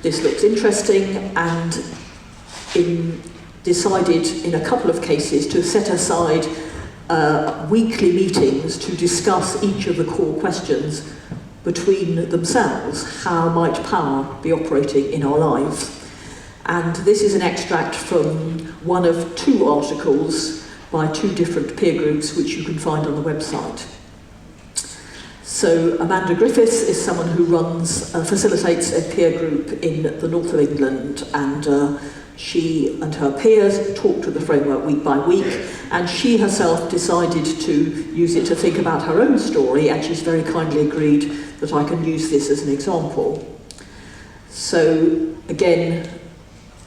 this looks interesting, and decided in a couple of cases to set aside weekly meetings to discuss each of the core questions between themselves. How might power be operating in our lives? And this is an extract from one of 2 articles by 2 different peer groups, which you can find on the website. So Amanda Griffiths is someone who facilitates a peer group in the north of England, and she and her peers talk to the framework week by week, and she herself decided to use it to think about her own story, and she's very kindly agreed that I can use this as an example. So again,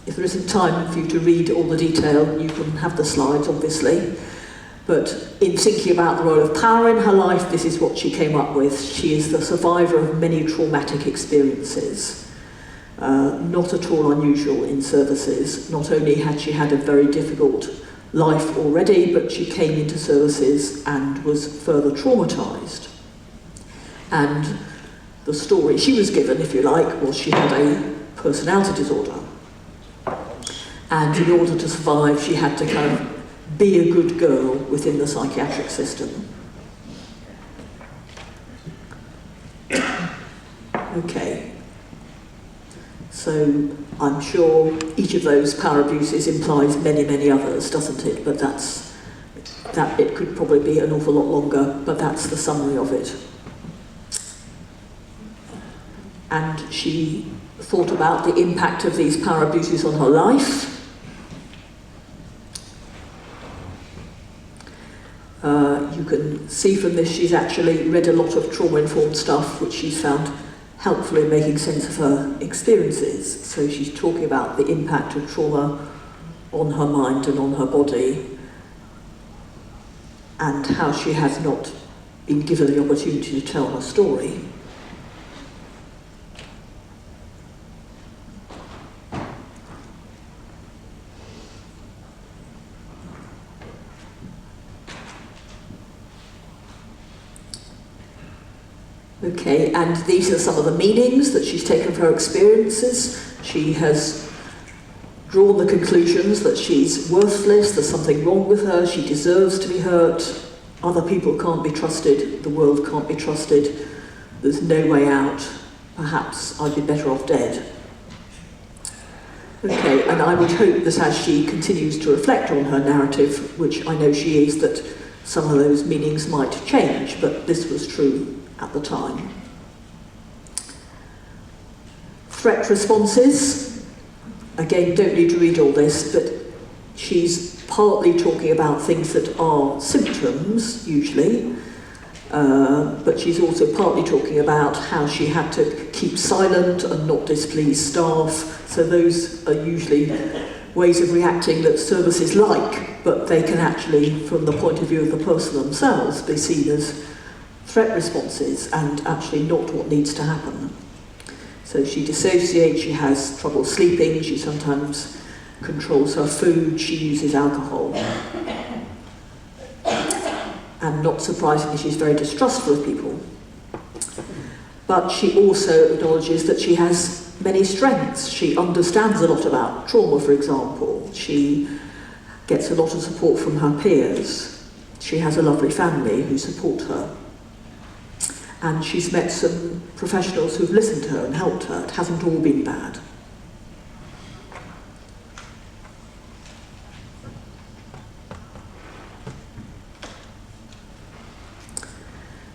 if there isn't time for you to read all the detail, you can have the slides, obviously. But in thinking about the role of power in her life, this is what she came up with. She is the survivor of many traumatic experiences. Not at all unusual in services. Not only had she had a very difficult life already, but she came into services and was further traumatized. And the story she was given, if you like, was she had a personality disorder. And in order to survive, she had to kind of be a good girl within the psychiatric system. Okay. So I'm sure each of those power abuses implies many, many others, doesn't it? But that it could probably be an awful lot longer, but that's the summary of it. And she thought about the impact of these power abuses on her life. You can see from this she's actually read a lot of trauma-informed stuff, which she's found helpful in making sense of her experiences. So she's talking about the impact of trauma on her mind and on her body, and how she has not been given the opportunity to tell her story. Okay, and these are some of the meanings that she's taken from her experiences. She has drawn the conclusions that she's worthless, there's something wrong with her, she deserves to be hurt, other people can't be trusted, the world can't be trusted, there's no way out, perhaps I'd be better off dead. Okay, and I would hope that as she continues to reflect on her narrative, which I know she is, that some of those meanings might change, but this was true at the time. Threat responses, again, don't need to read all this, but she's partly talking about things that are symptoms, usually, but she's also partly talking about how she had to keep silent and not displease staff, so those are usually ways of reacting that services like, but they can actually, from the point of view of the person themselves, be seen as threat responses and actually not what needs to happen. So she dissociates, she has trouble sleeping, she sometimes controls her food, she uses alcohol. And not surprisingly, she's very distrustful of people. But she also acknowledges that she has many strengths. She understands a lot about trauma, for example. She gets a lot of support from her peers. She has a lovely family who support her. And she's met some professionals who've listened to her and helped her. It hasn't all been bad.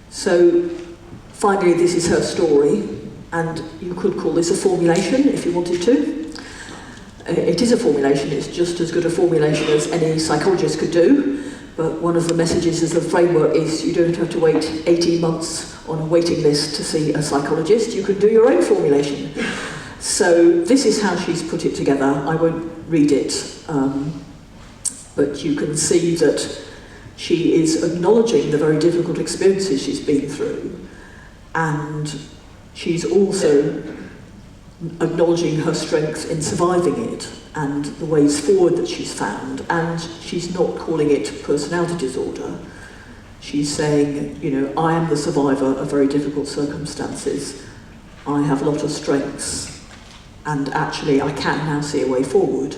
So, finally, this is her story, and you could call this a formulation if you wanted to. It is a formulation, it's just as good a formulation as any psychologist could do. But one of the messages of the framework is you don't have to wait 18 months on a waiting list to see a psychologist, you can do your own formulation. So this is how she's put it together. I won't read it, but you can see that she is acknowledging the very difficult experiences she's been through, and she's also acknowledging her strength in surviving it and the ways forward that she's found, and she's not calling it personality disorder. She's saying, you know, I am the survivor of very difficult circumstances. I have a lot of strengths, and actually I can now see a way forward.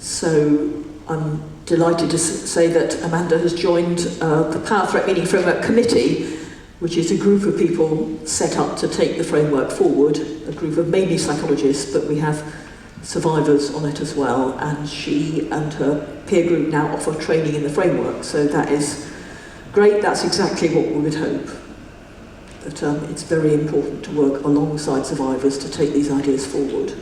So I'm delighted to say that Amanda has joined the Power Threat Meaning Framework Committee, which is a group of people set up to take the framework forward, a group of mainly psychologists, but we have survivors on it as well, and she and her peer group now offer training in the framework, so that is great. That's exactly what we would hope. That it's very important to work alongside survivors to take these ideas forward.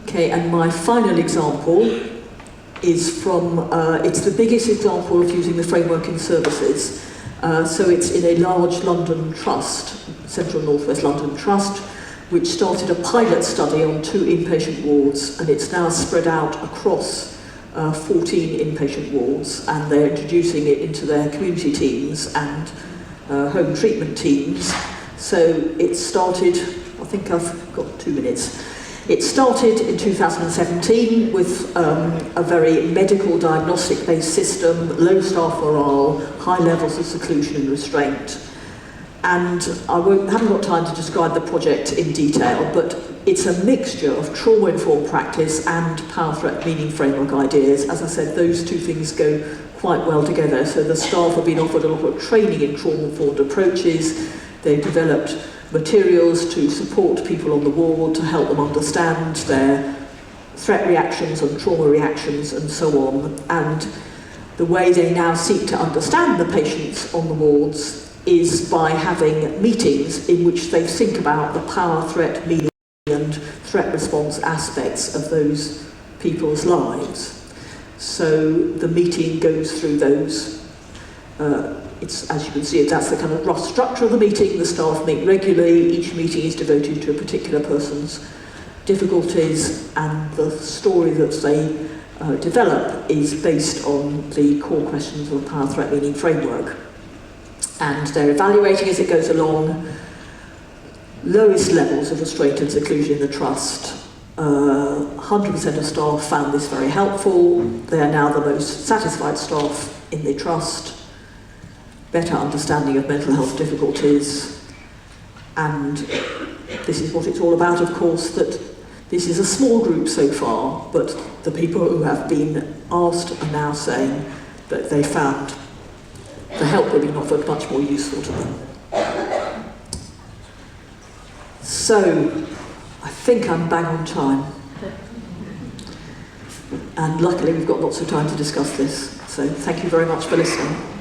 Okay, and my final example is from, it's the biggest example of using the framework in services. So it's in a large London trust, Central North West London Trust, which started a pilot study on 2 inpatient wards, and it's now spread out across 14 inpatient wards, and they're introducing it into their community teams and home treatment teams. So it started, I think I've got 2 minutes. It started in 2017 with a very medical diagnostic-based system, low staff morale, high levels of seclusion and restraint. And I haven't got time to describe the project in detail, but it's a mixture of trauma-informed practice and power threat meaning framework ideas. As I said, those 2 things go quite well together. So the staff have been offered a lot of training in trauma-informed approaches. They've developed materials to support people on the ward, to help them understand their threat reactions and trauma reactions and so on. And the way they now seek to understand the patients on the wards is by having meetings in which they think about the power, threat, meaning and threat response aspects of those people's lives. So the meeting goes through those. It's, as you can see, that's the kind of rough structure of the meeting. The staff meet regularly. Each meeting is devoted to a particular person's difficulties, and the story that they develop is based on the core questions of the power threat meaning framework. And they're evaluating as it goes along lowest levels of restraint and seclusion in the trust. 100% of staff found this very helpful. They are now the most satisfied staff in the trust. Better understanding of mental health difficulties, and this is what it's all about, of course, that this is a small group so far, but the people who have been asked are now saying that they found the help they've been offered much more useful to them. So, I think I'm bang on time, and luckily we've got lots of time to discuss this, so thank you very much for listening.